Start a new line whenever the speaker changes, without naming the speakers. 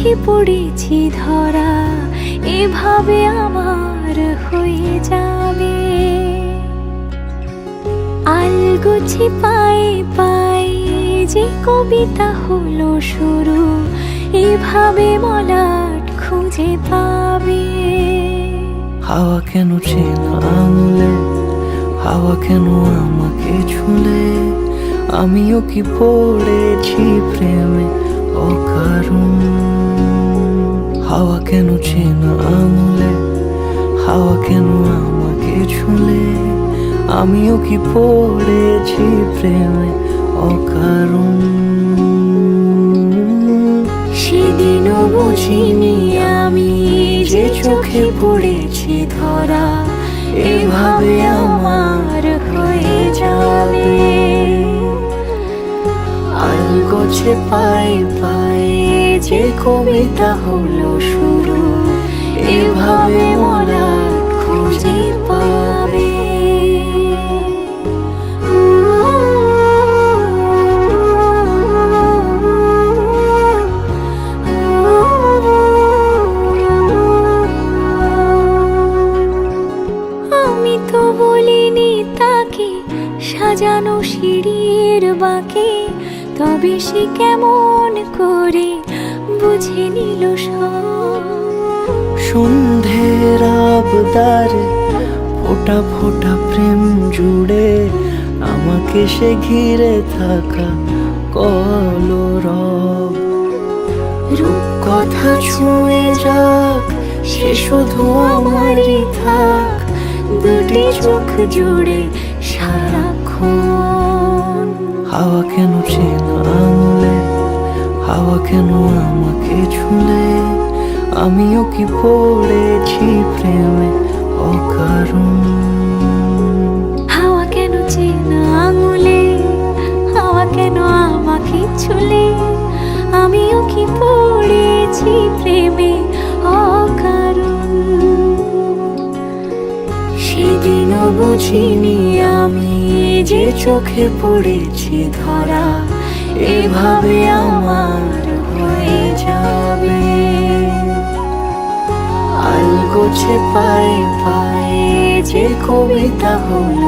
চোখে পড়েছি ধরা, এভাবে আমার হয়ে যাবে। আলগোছে পায়ে পায়ে যে কবিতা হলো শুরু, এভাবে মলাট খুঁজে পাবে।
হাওয়া কেন চেনা আঙুলে, হাওয়া কেন আমাকে ছুলে, আমিও কি পড়েছি প্রেমে অকারণ। হাওয়া কেন চেনা আঙুলে, হাওয়া কেন আমাকে ছুলে, আমিও কি পড়েছি প্রেমে অকারণ।
সেদিনও বুঝিনি আমি যে চোখে পড়েছি ধরা, এভাবে আমার হয়ে যাবে।
আলগোছে পায়ে পায়ে যে কবিতা হলো শুরু,
এভাবে মলাট খুঁজে পাবে। আমি তো বলিনি তাকে সাজানো সিঁড়ির বাঁকে, তবে সে কেমন করে বুঝে নিল সব।
সন্ধ্যের আবদারে ফোঁটা ফোঁটা প্রেম জুড়ে, আমাকে সে ঘিরে থাকা কলরব।
রূপকথা ছুঁয়ে যাক, সে শুধু আমারই থাক, দুটি চোখ জুড়ে সারাক্ষণ।
হাওয়া কেন চেনা আঙুলে, হাওয়া কেন আমাকে ছুলে, আমিও কি পড়েছি প্রেমে অকারণ।
হাওয়া কেন চেনা আঙুলে, হাওয়া কেন আমাকে ছুলে, আমিও কি পড়েছি প্রেমে অকারণ। সেদিনও বুঝিনি আমি যে চোখে পড়েছি ধরা, এভাবে আমার হয়ে যাবে। আলগোছে পায়ে পায়ে যে কবিতা হলো